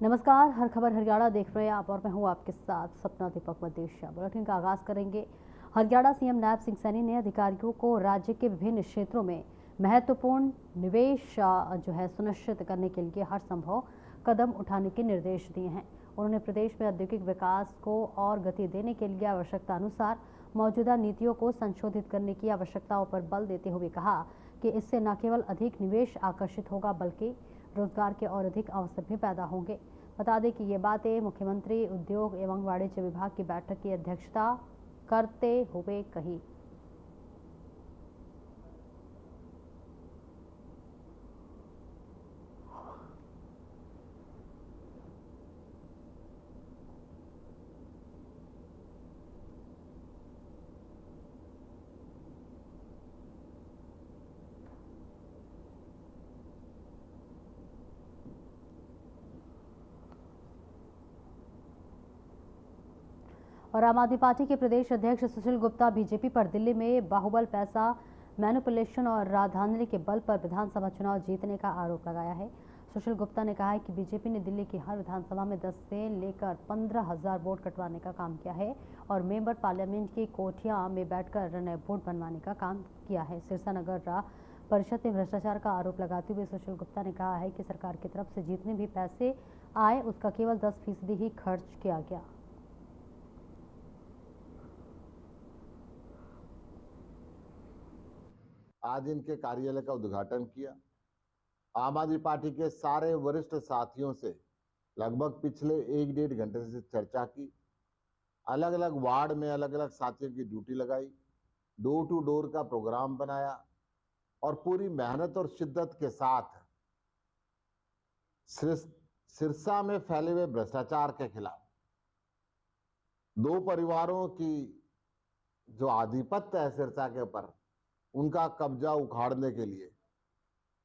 नमस्कार, हर खबर हरियाणा देख रहे हैं आप और मैं हूं आपके साथ सपना दीपक मदेशिया। बुलेटिन का आगाज करेंगे। हरियाणा सीएम नायब सिंह सैनी ने अधिकारियों को राज्य के विभिन्न क्षेत्रों में महत्वपूर्ण निवेश जो है सुनिश्चित करने के लिए हर संभव कदम उठाने के निर्देश दिए हैं। उन्होंने प्रदेश में औद्योगिक विकास को और गति देने के लिए आवश्यकता अनुसार मौजूदा नीतियों को संशोधित करने की आवश्यकताओं पर बल देते हुए कहा कि इससे न केवल अधिक निवेश आकर्षित होगा बल्कि रोजगार के और अधिक अवसर भी पैदा होंगे। बता दें कि ये बातें मुख्यमंत्री उद्योग एवं वाणिज्य विभाग की बैठक की अध्यक्षता करते हुए कही। और आम आदमी पार्टी के प्रदेश अध्यक्ष सुशील गुप्ता बीजेपी पर दिल्ली में बाहुबल पैसा मैनिपुलेशन और धांधली के बल पर विधानसभा चुनाव जीतने का आरोप लगाया है। सुशील गुप्ता ने कहा है कि बीजेपी ने दिल्ली की हर विधानसभा में 10 से लेकर 15,000 वोट कटवाने का काम किया है और मेंबर पार्लियामेंट की कोठियां में बैठकर नए वोट बनवाने का काम किया है। सिरसा नगर परिषद में भ्रष्टाचार का आरोप लगाते हुए सुशील गुप्ता ने कहा है कि सरकार की तरफ से जितने भी पैसे आए उसका केवल 10% ही खर्च किया गया। आज इनके कार्यालय का उद्घाटन किया। आम आदमी पार्टी के सारे वरिष्ठ साथियों से लगभग पिछले 1-1.5 घंटे से चर्चा की। अलग अलग वार्ड में अलग अलग साथियों की ड्यूटी लगाई, डोर टू डोर का प्रोग्राम बनाया और पूरी मेहनत और शिद्दत के साथ सिरसा में फैले हुए भ्रष्टाचार के खिलाफ दो परिवारों की जो आधिपत्य है सिरसा के ऊपर, उनका कब्जा उखाड़ने के लिए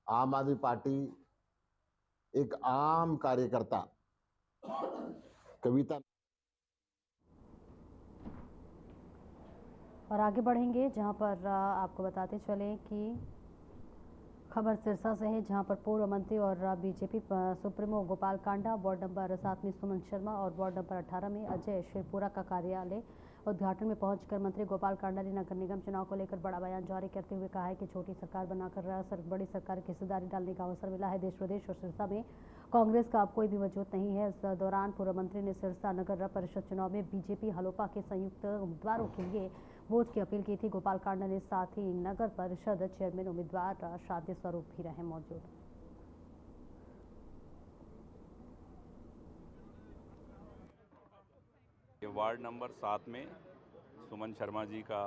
आम आदमी पार्टी एक आम कार्यकर्ता कविता। और आगे बढ़ेंगे जहां पर आपको बताते चले कि खबर सिरसा से है, जहां पर पूर्व मंत्री और BJP supremo Gopal Kanda, ward number 7 में सुमन शर्मा और वार्ड नंबर 18 में अजय शिवपुरा का कार्यालय उद्घाटन में पहुंचकर मंत्री गोपाल कांडा ने नगर निगम चुनाव को लेकर बड़ा बयान जारी करते हुए कहा है कि छोटी सरकार बनाकर बड़ी सरकार की हिस्सेदारी डालने का अवसर मिला है। देश प्रदेश और सिरसा में कांग्रेस का अब कोई भी वजूद नहीं है। इस दौरान पूर्व मंत्री ने सिरसा नगर परिषद चुनाव में बीजेपी हलोपा के संयुक्त उम्मीदवारों के लिए वोट की अपील की थी। गोपाल कांडा ने साथ ही नगर परिषद चेयरमैन उम्मीदवार शांति स्वरूप भी रहे मौजूद। वार्ड नंबर 7 में सुमन शर्मा जी का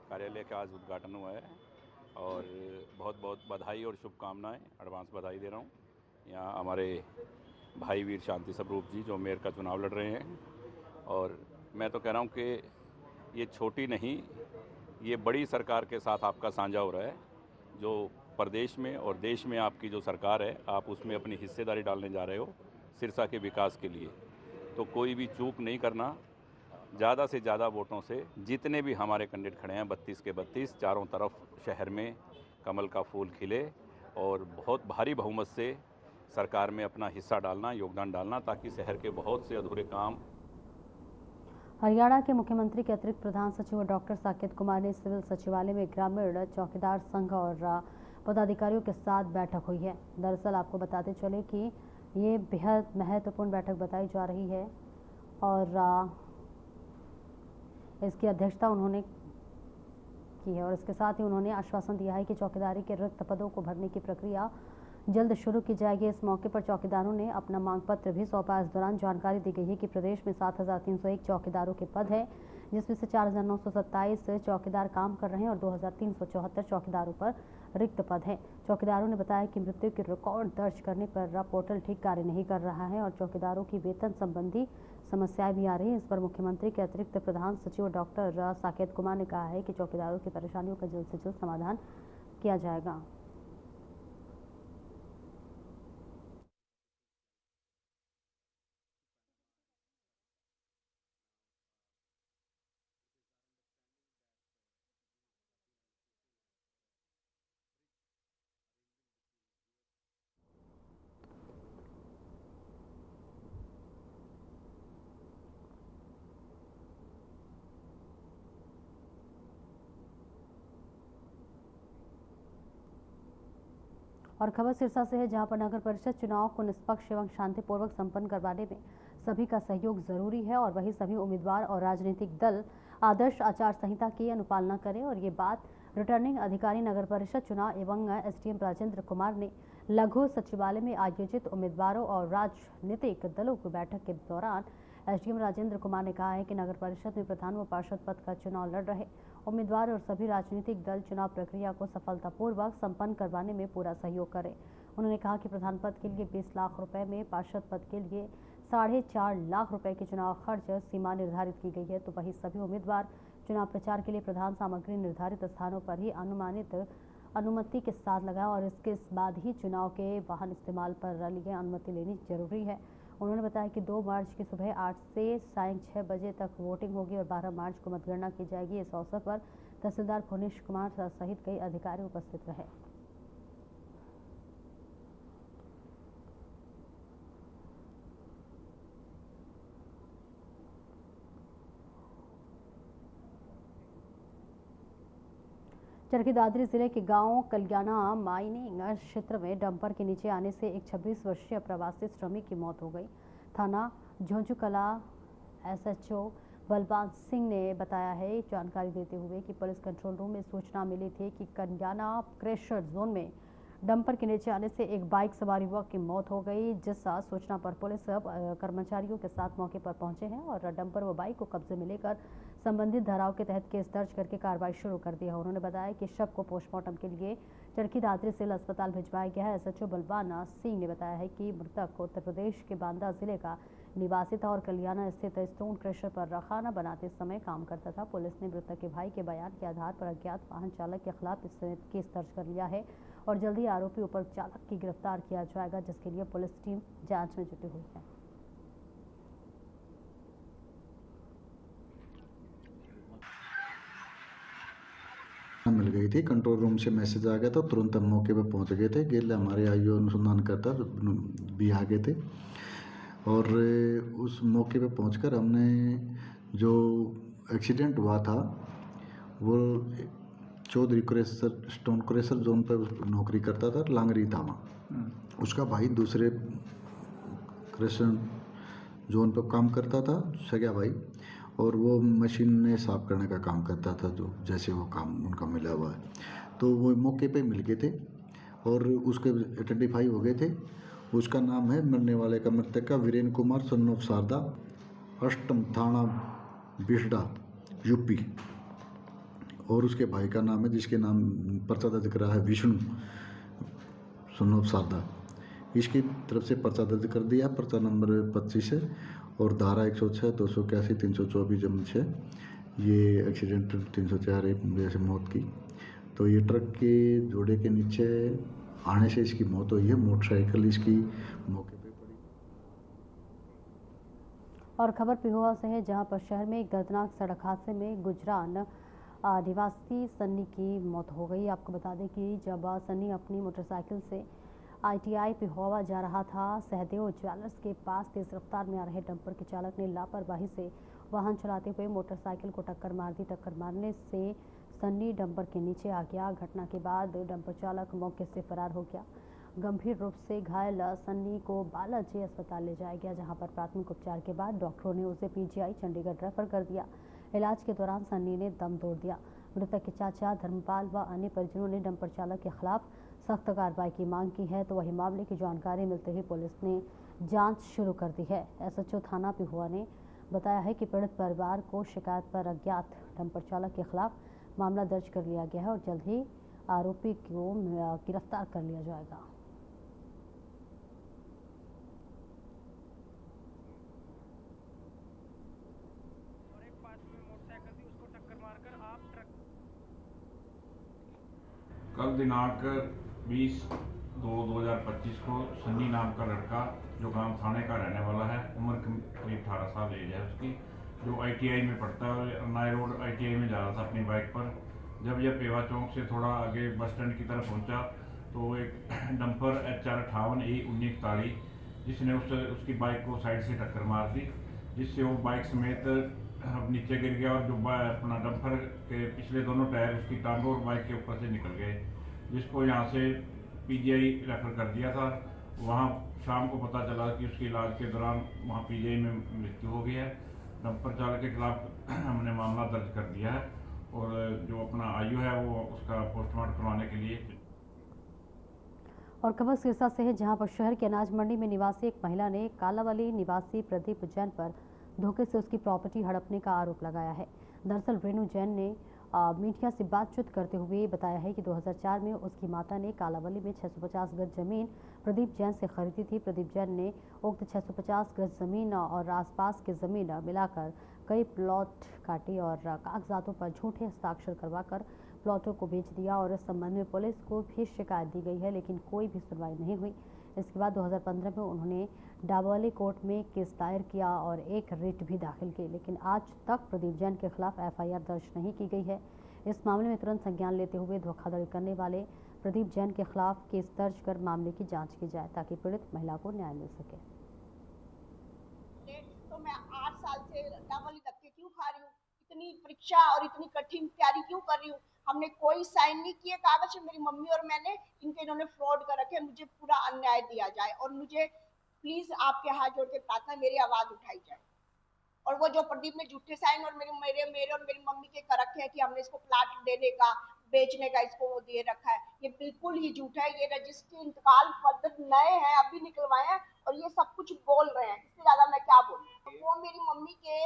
कार्यालय का आज उद्घाटन हुआ है और बहुत बहुत बधाई और शुभकामनाएं, एडवांस बधाई दे रहा हूँ। यहाँ हमारे भाई वीर शांति स्वरूप जी जो मेयर का चुनाव लड़ रहे हैं और मैं तो कह रहा हूँ कि ये छोटी नहीं, ये बड़ी सरकार के साथ आपका साझा हो रहा है। जो प्रदेश में और देश में आपकी जो सरकार है, आप उसमें अपनी हिस्सेदारी डालने जा रहे हो सिरसा के विकास के लिए। तो कोई भी चूक नहीं करना, ज़्यादा से ज़्यादा वोटों से जितने भी हमारे कैंडिडेट खड़े हैं 32 के 32 चारों तरफ शहर में कमल का फूल खिले और बहुत भारी बहुमत से सरकार में अपना हिस्सा डालना, योगदान डालना, ताकि शहर के बहुत से अधूरे काम। हरियाणा के मुख्यमंत्री के अतिरिक्त प्रधान सचिव डॉक्टर साकेत कुमार ने सिविल सचिवालय में ग्रामीण चौकीदार संघ और पदाधिकारियों के साथ बैठक हुई है। दरअसल आपको बताते चले कि ये बेहद महत्वपूर्ण बैठक बताई जा रही है और इसकी अध्यक्षता उन्होंने की है और इसके साथ ही उन्होंने आश्वासन दिया है कि चौकीदारी के रिक्त पदों को भरने की प्रक्रिया जल्द शुरू की जाएगी। इस मौके पर चौकीदारों ने अपना मांग पत्र भी सौंपा। इस दौरान जानकारी दी गई है कि प्रदेश में 7,301 चौकीदारों के पद हैं, जिसमें से 4,927 चौकीदार काम कर रहे हैं और 2,374 चौकीदारों पर रिक्त पद हैं। चौकीदारों ने बताया कि मृत्यु के रिकॉर्ड दर्ज करने पर पोर्टल ठीक कार्य नहीं कर रहा है और चौकीदारों की वेतन संबंधी समस्याएं भी आ रही हैं। इस पर मुख्यमंत्री के अतिरिक्त प्रधान सचिव डॉक्टर साकेत कुमार ने कहा है कि चौकीदारों की परेशानियों का जल्द से जल्द समाधान किया जाएगा। और खबर सिरसा से है, जहां पर नगर परिषद चुनाव को निष्पक्ष एवं शांतिपूर्वक संपन्न करवाने में सभी का सहयोग जरूरी है और वही सभी उम्मीदवार और राजनीतिक दल आदर्श आचार संहिता की अनुपालना करें। और ये बात रिटर्निंग अधिकारी नगर परिषद चुनाव एवं एसडीएम राजेंद्र कुमार ने लघु सचिवालय में आयोजित उम्मीदवारों और राजनीतिक दलों की बैठक के दौरान एसडीएम राजेंद्र कुमार ने कहा है कि नगर परिषद में प्रधान व पार्षद पद का चुनाव लड़ रहे उम्मीदवार और सभी राजनीतिक दल चुनाव प्रक्रिया को सफलतापूर्वक संपन्न करवाने में पूरा सहयोग करें। उन्होंने कहा कि प्रधान पद के लिए 20 लाख रुपए में, पार्षद पद के लिए 4.5 लाख रुपए की चुनाव खर्च सीमा निर्धारित की गई है। तो वही सभी उम्मीदवार चुनाव प्रचार के लिए प्रधान सामग्री निर्धारित स्थानों पर ही अनुमति के साथ लगाएं और इसके बाद ही चुनाव के वाहन इस्तेमाल पर लिए अनुमति लेनी जरूरी है। उन्होंने बताया कि 2 मार्च की सुबह 8 से सायं 6 बजे तक वोटिंग होगी और 12 मार्च को मतगणना की जाएगी। इस अवसर पर तहसीलदार भुवनेश कुमार सहित कई अधिकारी उपस्थित रहे। चरखी दादरी जिले के गांव कल्याणा माइनिंग क्षेत्र में डंपर के नीचे आने से एक 26 वर्षीय प्रवासी श्रमिक की मौत हो गई। थाना झोंझुकला एसएचओ बलवान सिंह ने बताया है, जानकारी देते हुए कि पुलिस कंट्रोल रूम में सूचना मिली थी कि कल्याणा क्रेशर जोन में डंपर के नीचे आने से एक बाइक सवार युवक की मौत हो गई। जिस सूचना पर पुलिस कर्मचारियों के साथ मौके पर पहुंचे हैं और डंपर व बाइक को कब्जे में लेकर संबंधित धाराओं के तहत केस दर्ज करके कार्रवाई शुरू कर दी है। उन्होंने बताया कि शव को पोस्टमार्टम के लिए चरखी दादरी सिविल अस्पताल भिजवाया गया है। एसएचओ बलवान सिंह ने बताया है कि मृतक उत्तर प्रदेश के बांदा जिले का निवासी था और कल्याणा स्थित स्टोन क्रशर पर खाना बनाते समय काम करता था। पुलिस ने मृतक के भाई के बयान के आधार पर अज्ञात वाहन चालक के खिलाफ केस दर्ज कर लिया है और जल्दी आरोपी उप चालक की गिरफ्तार किया जाएगा, जिसके लिए पुलिस टीम जांच में जुटी हुई है। मिल गई थी, कंट्रोल रूम से मैसेज आ गया था, तुरंत हम मौके पर पहुंच गए थे। गेल हमारे आईओ अनुसंधान करता भी आ गए थे और उस मौके पर पहुंचकर हमने जो एक्सीडेंट हुआ था वो Chaudhary crusher stone crusher zone पर नौकरी करता था, लांगरी धामा। उसका भाई दूसरे क्रेशर जोन पर काम करता था, सगा भाई, और वो मशीन में साफ करने का काम करता था, जो जैसे वो काम उनका मिला हुआ है। तो वो मौके पे मिल गए थे और उसके आइडेंटिफाई हो गए थे। उसका नाम है, मरने वाले का, मृतक का वीरेंद्र कुमार सन ऑफ शारदा, अष्टम थाना बिसडा यूपी। और उसके भाई का नाम है, जिसके नाम पर्चा दर्ज करा है, विष्णु सन ऑफ शारदा। इसकी तरफ से पर्चा दर्ज कर दिया, पर्चा नंबर 25 है और धारा 106, 281, 324 जम 6 ये एक्सीडेंट 304 वजह से मौत की। तो ये ट्रक के जोड़े के नीचे आने से इसकी मौत हुई है। मोटरसाइकिल इसकी मौके पे पड़ी। और खबर पिहोवा से है, जहां पर शहर में एक दर्दनाक सड़क हादसे में गुजरान निवासी सन्नी की मौत हो गई। आपको बता दें कि जब सन्नी अपनी मोटरसाइकिल से आईटीआई पिहोवा जा रहा था, सहदेव ज्वेलर्स के पास तेज रफ्तार में आ रहे डंपर के चालक ने लापरवाही से वाहन चलाते हुए मोटरसाइकिल को टक्कर मार दी। टक्कर मारने से सन्नी डंपर के नीचे आ गया। घटना के बाद डंपर चालक मौके से फरार हो गया। गंभीर रूप से घायल सन्नी को बालाजी अस्पताल ले जाया गया, जहां पर प्राथमिक उपचार के बाद डॉक्टरों ने उसे पीजीआई चंडीगढ़ रेफर कर दिया। इलाज के दौरान सन्नी ने दम तोड़ दिया। मृतक के चाचा धर्मपाल व अन्य परिजनों ने डंपर चालक के खिलाफ सख्त कार्रवाई की मांग की है। तो वही मामले की जानकारी मिलते ही पुलिस ने जांच शुरू कर दी है। एसएचओ थाना पिहुआ ने बताया है कि पीड़ित परिवार को शिकायत पर अज्ञात डंपर चालक के खिलाफ मामला दर्ज कर लिया गया है और जल्द ही आरोपी को गिरफ्तार कर लिया जाएगा। कल दिनांक 20/2/2025 को सन्नी नाम का लड़का, जो गांव थाने का रहने वाला है, उम्र करीब 18 साल एज है उसकी, जो आईटीआई में पढ़ता है, नाई रोड आईटीआई में जा रहा था अपनी बाइक पर। जब यह पेवा चौक से थोड़ा आगे बस स्टैंड की तरफ पहुंचा तो एक डंपर HR58A1941, जिसने उसकी बाइक को साइड से टक्कर मार दी, जिससे वो बाइक समेत नीचे गिर गया और जो अपना डंपर के पिछले दोनों टायर उसकी टांगों और बाइक के ऊपर से निकल गए, जिसको यहाँ से पीजीआई रेफर कर दिया था। वहाँ शाम को पता चला कि उसके इलाज के दौरान वहाँ पीजीआई में मृत्यु हो गई है। डंपर चालक के खिलाफ हमने मामला दर्ज कर दिया है और जो अपना आयु है वो उसका पोस्टमार्टम करवाने के लिए। और खबर सिरसा से है, जहां पर शहर की अनाज मंडी में निवासी एक महिला ने कालावली निवासी प्रदीप जैन पर धोखे से उसकी प्रॉपर्टी हड़पने का आरोप लगाया है। दरअसल रेणु जैन ने मीडिया से बातचीत करते हुए बताया है कि 2004 में उसकी माता ने कालावली में 650 गज जमीन प्रदीप जैन से खरीदी थी। प्रदीप जैन ने उक्त 650 गज जमीन और आसपास की जमीन मिलाकर कई प्लॉट काटे और कागजातों पर झूठे हस्ताक्षर करवाकर प्लॉटों को बेच दिया और इस संबंध में पुलिस को भी शिकायत दी गई है, लेकिन कोई भी सुनवाई नहीं हुई। इसके बाद 2015 में उन्होंने डाबोली कोर्ट में केस दायर किया और एक रिट भी दाखिल की, लेकिन आज तक प्रदीप जैन के खिलाफ एफआईआर दर्ज नहीं की गई है। इस मामले में तुरंत संज्ञान लेते हुए धोखाधड़ी करने वाले प्रदीप जैन के खिलाफ केस दर्ज कर मामले की जांच की जाए ताकि पीड़ित महिला को न्याय मिल सके। तो मैं 8 साल से डाबोली धक्के क्यों खा रही हूँ, इतनी परीक्षा और इतनी कठिन तैयारी क्यों कर रही हूँ। हमने कोई साइन नहीं किए कागज, मेरी मम्मी और मैंने, इन्होंने फ्रॉड कर रखे। मुझे पूरा अन्याय दिया जाए और मुझे प्लीज आपके हाथ जोड़ के प्रार्थना, मेरी आवाज उठाई जाए। और वो जो प्रदीप ने झूठे साइन और मेरे और मेरी मम्मी के कर रखे हैं कि हमने इसको प्लाट देने का, बेचने का इसको वो दे रखा है, ये बिल्कुल ही झूठ है। ये रजिस्ट्री इंतकाल पत्र नए हैं, अभी निकलवाए हैं और ये सब कुछ बोल रहे हैं। इससे ज्यादा मैं क्या बोलूं। वो मेरी मम्मी के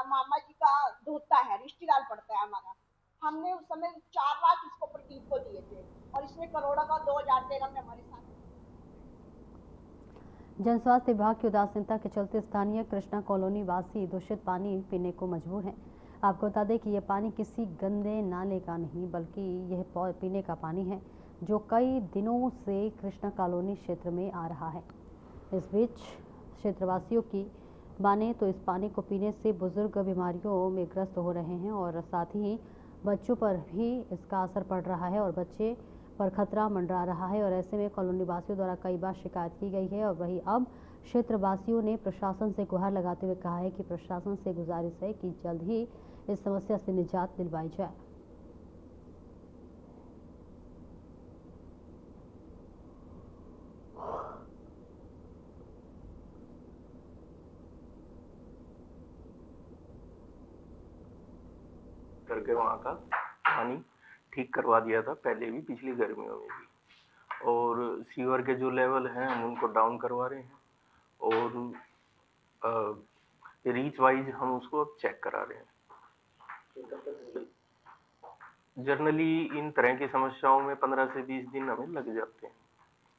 मामा जी का धोता है, रिश्तेदार पड़ता है हमारा। हमने उस समय 4 लाख इसको प्रदीप को दिए थे और इसने करोड़ों का 2013 में हमारे साथ। जन स्वास्थ्य विभाग की उदासीनता के चलते स्थानीय कृष्णा कॉलोनी वासी दूषित पानी पीने को मजबूर हैं। आपको बता दें कि यह पानी किसी गंदे नाले का नहीं बल्कि यह पीने का पानी है जो कई दिनों से कृष्णा कॉलोनी क्षेत्र में आ रहा है। इस बीच क्षेत्रवासियों की माने तो इस पानी को पीने से बुजुर्ग बीमारियों में ग्रस्त हो रहे हैं और साथ ही बच्चों पर भी इसका असर पड़ रहा है और बच्चे पर खतरा मंडरा रहा है। और ऐसे में कॉलोनी वासियों द्वारा कई बार शिकायत की गई है और वही अब क्षेत्रवासियों ने प्रशासन से गुहार लगाते हुए कहा है कि प्रशासन से गुजारिश है कि जल्द ही इस समस्या से निजात दिलवाई जाए। करके वहाँ का पानी ठीक करवा दिया था पहले भी, पिछली गर्मियों में भी। और सीवर के जो लेवल हैं हम उनको डाउन करवा रहे हैं और रीच वाइज हम उसको अब चेक करा रहे हैं। जनरली इन तरह की समस्याओं में 15 से 20 दिन हमें लग जाते हैं।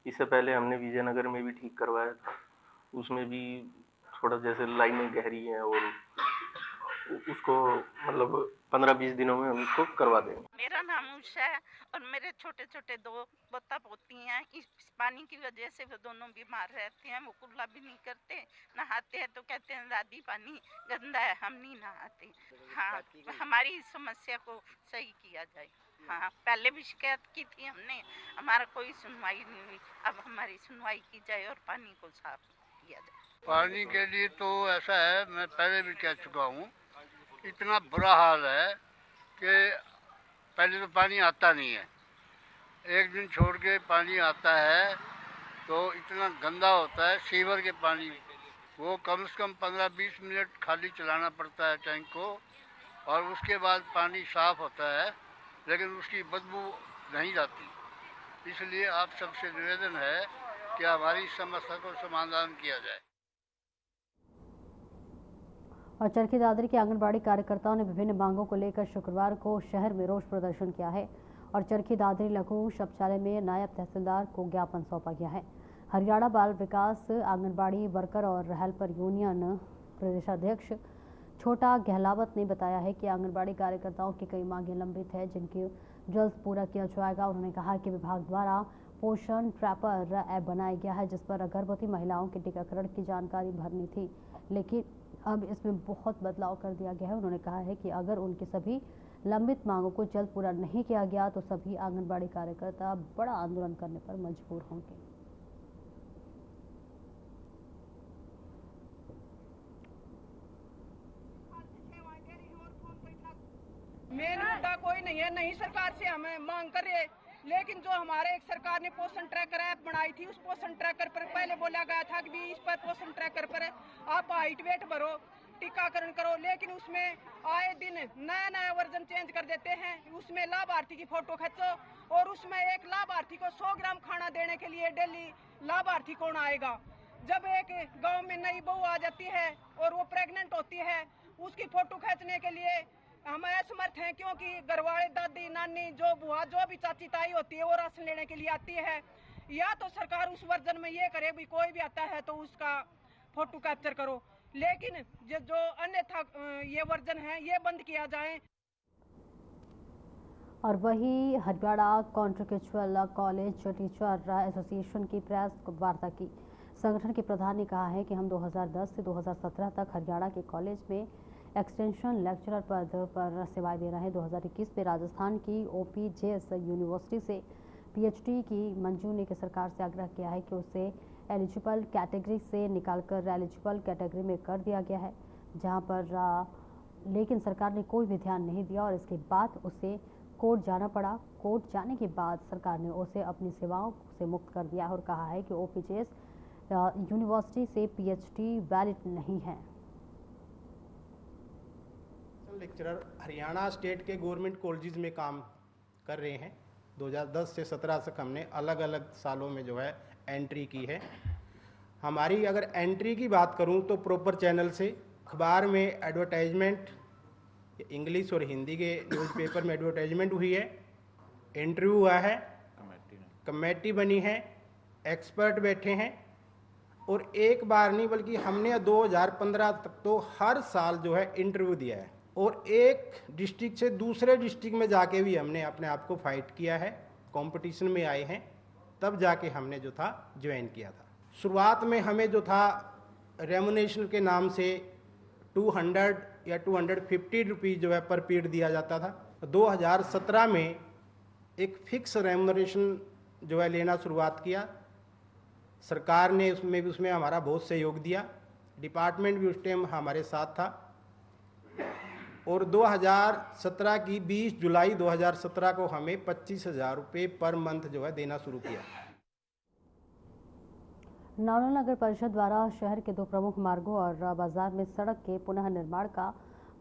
इससे पहले हमने विजयनगर में भी ठीक करवाया था, उसमें भी थोड़ा जैसे लाइनें गहरी हैं और उसको मतलब 15-20 दिनों में हम इसको करवा देंगे। मेरा नाम उषा है और मेरे छोटे छोटे 2 पोता पोती हैं। इस पानी की वजह से वो दोनों बीमार रहते हैं। वो कुल्ला भी नहीं करते, नहाते हैं तो कहते हैं दादी पानी गंदा है, हम नहीं नहाते। हाँ, हमारी इस समस्या को सही किया जाए। हाँ, पहले भी शिकायत की थी हमने, हमारा कोई सुनवाई नहीं हुई। अब हमारी सुनवाई की जाए और पानी को साफ किया जाए। पानी के लिए तो ऐसा है, मैं पहले भी कह चुका हूँ, इतना बुरा हाल है कि पहले तो पानी आता नहीं है, एक दिन छोड़ के पानी आता है तो इतना गंदा होता है। सीवर के पानी वो कम से कम 15-20 मिनट खाली चलाना पड़ता है टैंक को और उसके बाद पानी साफ होता है, लेकिन उसकी बदबू नहीं जाती। इसलिए आप सबसे निवेदन है कि हमारी समस्या को समाधान किया जाए। और चरखी दादरी के आंगनबाड़ी कार्यकर्ताओं ने विभिन्न मांगों को लेकर शुक्रवार को शहर में रोष प्रदर्शन किया है और चरखी दादरी लघु शौचालय में नायब तहसीलदार को ज्ञापन सौंपा गया है। हरियाणा बाल विकास आंगनबाड़ी वर्कर और हेल्पर यूनियन प्रदेशाध्यक्ष छोटा गहलावत ने बताया है कि आंगनबाड़ी कार्यकर्ताओं की कई मांगें लंबित है जिनकी जल्द पूरा किया जाएगा। उन्होंने कहा कि विभाग द्वारा पोषण ट्रैपर ऐप बनाया गया है जिस पर गर्भवती महिलाओं के टीकाकरण की जानकारी भरनी थी, लेकिन अब इसमें बहुत बदलाव कर दिया गया है। उन्होंने कहा है कि अगर उनकी सभी लंबित मांगों को जल्द पूरा नहीं किया गया तो सभी आंगनबाड़ी कार्यकर्ता बड़ा आंदोलन करने पर मजबूर होंगे। मेन मुद्दा कोई नहीं है, नहीं सरकार से हमें मांग कर रहे, लेकिन जो हमारे एक सरकार ने पोषण ट्रैकर ऐप बनाई थी, उस पोषण ट्रैकर पर पहले बोला गया था कि इस पर पोषण ट्रैकर पर आप हाइट वेट भरो, टीकाकरण करो, लेकिन उसमें आए दिन नया नया वर्जन चेंज कर देते हैं। उसमें लाभार्थी की फोटो खींचो और उसमें एक लाभार्थी को 100 ग्राम खाना देने के लिए डेली लाभार्थी कौन आएगा। जब एक गांव में नई बहू आ जाती है और वो प्रेग्नेंट होती है, उसकी फोटो खींचने के लिए हम असमर्थ हैं, क्योंकि घरवाले दादी नानी जो बुआ जो भी चाची ताई होती है वो राशन लेने के लिए आती है। या तो सरकार उस वर्जन में ये करे भी कोई भी आता है तो उसका फोटो कैप्चर करो, लेकिन जो अन्यथा ये वर्जन है ये बंद किया जाए। और वही Haryana contractual college teacher association की प्रेस वार्ता की। संगठन के प्रधान ने कहा है कि हम 2010 से 2017 तक हरियाणा के कॉलेज में एक्सटेंशन लेक्चरर पद पर सेवाएं दे रहे हैं। 2021 में राजस्थान की OPJS यूनिवर्सिटी से PhD की मंजू ने सरकार से आग्रह किया है कि उसे एलिजिबल कैटेगरी से निकालकर एलिजिबल कैटेगरी में कर दिया गया है, जहां पर लेकिन सरकार ने कोई भी ध्यान नहीं दिया और इसके बाद उसे कोर्ट जाना पड़ा। कोर्ट जाने के बाद सरकार ने उसे अपनी सेवाओं से मुक्त कर दिया और कहा है कि OPJS यूनिवर्सिटी से PhD वैलिड नहीं है। लेक्चरर हरियाणा स्टेट के गवर्नमेंट कॉलेजेस में काम कर रहे हैं। 2010 से 17 तक हमने अलग अलग सालों में जो है एंट्री की है। हमारी अगर एंट्री की बात करूं तो प्रॉपर चैनल से अखबार में एडवर्टाइजमेंट, इंग्लिश और हिंदी के न्यूज़पेपर में एडवर्टाइजमेंट हुई है, इंटरव्यू हुआ है, कमेटी बनी है, एक्सपर्ट बैठे हैं और एक बार नहीं बल्कि हमने 2015 तक तो हर साल जो है इंटरव्यू दिया है और एक डिस्ट्रिक्ट से दूसरे डिस्ट्रिक्ट में जाके भी हमने अपने आप को फाइट किया है, कंपटीशन में आए हैं, तब जाके हमने जो था ज्वाइन किया था। शुरुआत में हमें जो था रेमुनेशन के नाम से 200 या 250 रुपीज़ जो है पर पीरियड दिया जाता था। 2017 में एक फिक्स रेमुनेशन जो है लेना शुरुआत किया। सरकार ने उसमें हमारा बहुत सहयोग दिया, डिपार्टमेंट भी उस टाइम हमारे साथ था और 2017 की 20 जुलाई 2017 को हमें 25,000 रुपये पर मंथ जो है देना शुरू किया। नानौल नगर परिषद द्वारा शहर के 2 प्रमुख मार्गों और बाजार में सड़क के पुनः निर्माण का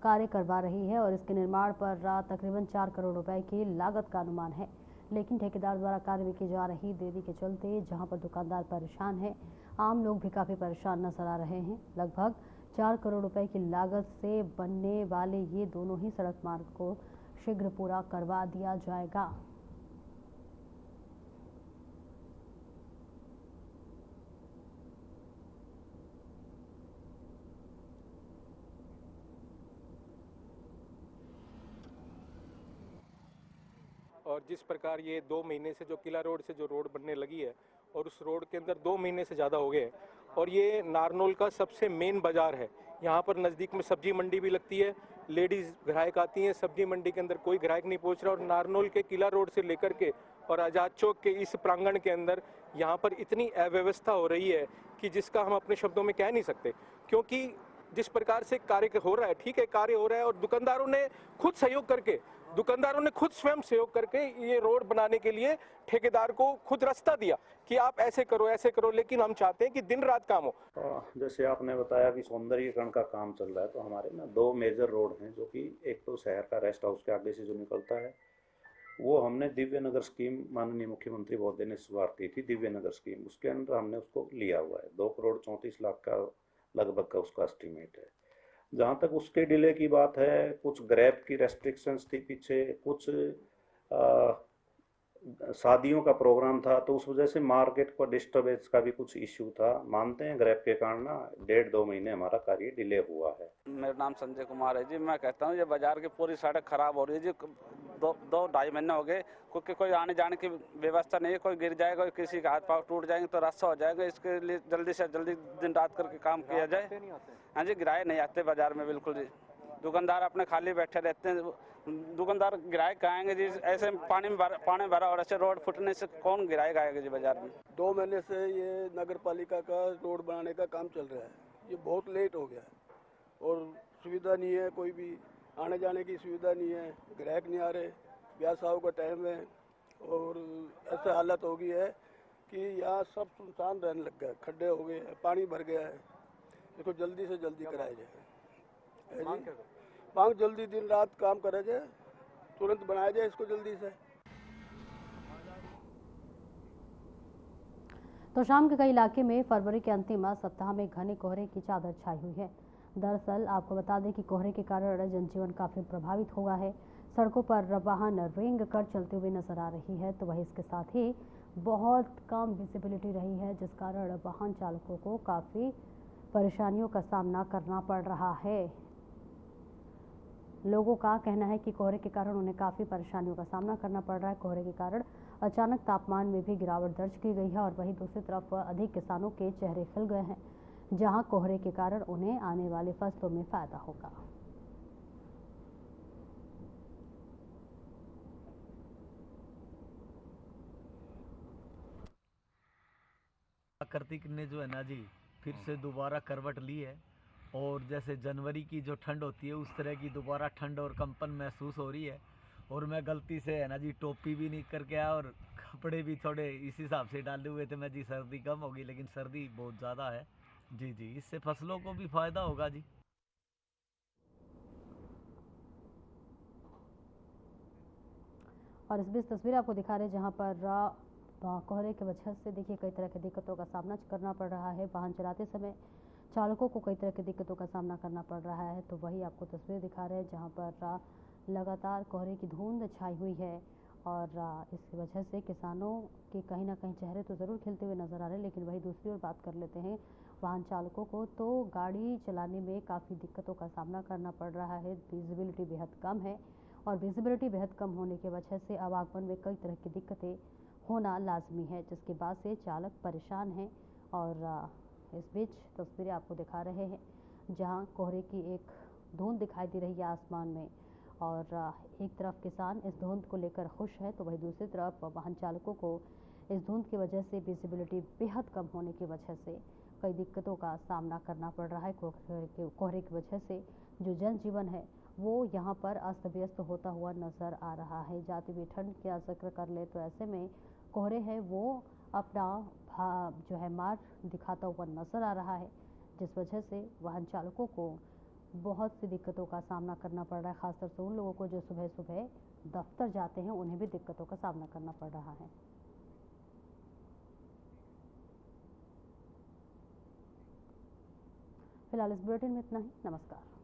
कार्य करवा रही है और इसके निर्माण पर तकरीबन 4 करोड़ रुपए की लागत का अनुमान है, लेकिन ठेकेदार द्वारा कार्य में की जा रही देरी के चलते जहां पर दुकानदार परेशान हैं, आम लोग भी काफ़ी परेशान नजर आ रहे हैं। लगभग 4 करोड़ रुपए की लागत से बनने वाले ये दोनों ही सड़क मार्ग को शीघ्र पूरा करवा दिया जाएगा। और जिस प्रकार ये 2 महीने से जो किला रोड से जो रोड बनने लगी है और उस रोड के अंदर 2 महीने से ज़्यादा हो गए हैं और ये नारनौल का सबसे मेन बाज़ार है। यहाँ पर नज़दीक में सब्जी मंडी भी लगती है, लेडीज़ ग्राहक आती हैं, सब्जी मंडी के अंदर कोई ग्राहक नहीं पहुँच रहा और नारनौल के किला रोड से लेकर के और आज़ाद चौक के इस प्रांगण के अंदर यहाँ पर इतनी अव्यवस्था हो रही है कि जिसका हम अपने शब्दों में कह नहीं सकते, क्योंकि जिस प्रकार से कार्य हो रहा है, ठीक है कार्य हो रहा है और दुकानदारों ने खुद सहयोग करके, दुकानदारों ने खुद स्वयं सहयोग करके ये रोड बनाने के लिए ठेकेदार को खुद रास्ता दिया कि आप ऐसे करो, लेकिन हम चाहते हैं कि दिन रात काम हो। जैसे आपने बताया कि सौंदर्यीकरण का काम चल रहा है, तो हमारे ना 2 मेजर रोड हैं, जो कि एक तो शहर का रेस्ट हाउस के आगे से जो निकलता है, वो हमने दिव्य नगर स्कीम माननीय मुख्यमंत्री महोदय ने शुरुआत की थी, दिव्य नगर स्कीम, उसके अंदर हमने उसको लिया हुआ है। 2 करोड़ 34 लाख का लगभग का उसका एस्टीमेट है। जहाँ तक उसके डिले की बात है, कुछ ग्रैब की रेस्ट्रिक्शंस थी पीछे, कुछ शादियों का प्रोग्राम था, तो उस वजह से मार्केट को डिस्टर्बेंस का भी कुछ इश्यू था। मानते हैं ग्रैब के कारण ना 1.5-2 महीने हमारा कार्य डिले हुआ है। मेरा नाम संजय कुमार है जी। मैं कहता हूँ ये बाजार की पूरी सड़क खराब हो रही है जी। 2-2.5 महीने हो गए, क्योंकि कोई आने जाने की व्यवस्था नहीं है। कोई गिर जाएगा, किसी का हाथ पाँव टूट जाएंगे तो रास्ता हो जाएगा। इसके लिए जल्दी से जल्दी दिन रात करके काम किया जाए। हाँ जी, ग्राहक नहीं आते बाजार में बिल्कुल जी। दुकानदार अपने खाली बैठे रहते हैं। दुकानदार ग्राहक आएंगे जी, ऐसे पानी भरा और ऐसे रोड फुटने से कौन ग्राहक आएगा जी बाजार में। 2 महीने से ये नगर पालिका का रोड बनाने का काम चल रहा है, ये बहुत लेट हो गया है और सुविधा नहीं है, कोई भी आने जाने की सुविधा नहीं है, ग्राहक नहीं आ रहे। ब्याह साहब का टाइम है, और ऐसा हालत हो गई है कि यहाँ सब सुनसान रहने लग गया, खड्डे हो गए, पानी भर गया है। इसको जल्दी से जल्दी कराया जाए। मांग जल्दी दिन रात काम करा जाए, तुरंत बनाया जाए इसको जल्दी से। तो शाम के कई इलाके में फरवरी के अंतिम सप्ताह में घने कोहरे की चादर छाई हुई है। दरअसल आपको बता दें कि कोहरे के कारण जनजीवन काफी प्रभावित हुआ है। सड़कों पर वाहन रेंग कर चलते हुए नजर आ रही है, तो वहीं इसके साथ ही बहुत कम विजिबिलिटी रही है, जिस कारण वाहन चालकों को काफी परेशानियों का सामना करना पड़ रहा है। लोगों का कहना है कि कोहरे के कारण उन्हें काफी परेशानियों का सामना करना पड़ रहा है। कोहरे के कारण अचानक तापमान में भी गिरावट दर्ज की गई है और वहीं दूसरी तरफ अधिक किसानों के चेहरे खिल गए हैं, जहां कोहरे के कारण उन्हें आने वाले फसलों में फायदा होगा। प्राकृतिक ने जो है ना जी फिर से दोबारा करवट ली है और जैसे जनवरी की जो ठंड होती है उस तरह की दोबारा ठंड और कंपन महसूस हो रही है। और मैं गलती से है ना जी टोपी भी नहीं करके आया और कपड़े भी थोड़े इस हिसाब से डाले हुए थे मैं जी। सर्दी कम होगी लेकिन सर्दी बहुत ज़्यादा है जी। इससे फसलों को भी फायदा होगा जी। और इस बीच तस्वीर आपको दिखा रहे हैं जहां पर कोहरे की वजह से देखिए कई तरह की दिक्कतों का सामना करना पड़ रहा है। वाहन चलाते समय चालकों को कई तरह की दिक्कतों का सामना करना पड़ रहा है। तो वही आपको तस्वीर दिखा रहे हैं जहां पर लगातार कोहरे की धुंध छाई हुई है और इसकी वजह से किसानों के कहीं ना कहीं चेहरे तो ज़रूर खिलते हुए नजर आ रहे हैं, लेकिन वही दूसरी ओर बात कर लेते हैं वाहन चालकों को, तो गाड़ी चलाने में काफ़ी दिक्कतों का सामना करना पड़ रहा है। विजिबिलिटी बेहद कम है और विजिबिलिटी बेहद कम होने की वजह से आवागमन में कई तरह की दिक्कतें होना लाजमी है, जिसके बाद से चालक परेशान हैं। और इस बीच तस्वीरें आपको दिखा रहे हैं जहां कोहरे की एक धुंध दिखाई दे रही है आसमान में और एक तरफ किसान इस धुंध को लेकर खुश है, तो वहीं दूसरी तरफ वाहन चालकों को इस धुंध की वजह से विजिबिलिटी बेहद कम होने की वजह से कई दिक्कतों का सामना करना पड़ रहा है। कोहरे की वजह से जो जनजीवन है वो यहाँ पर अस्त व्यस्त होता हुआ नजर आ रहा है। जाती हुई ठंड का जिक्र कर ले तो ऐसे में कोहरे है वो अपना जो है मार दिखाता हुआ नजर आ रहा है, जिस वजह से वाहन चालकों को बहुत सी दिक्कतों का सामना करना पड़ रहा है। खासतौर से उन लोगों को जो सुबह सुबह दफ्तर जाते हैं उन्हें भी दिक्कतों का सामना करना पड़ रहा है। फिलहाल इस बुलेटिन में इतना ही। नमस्कार।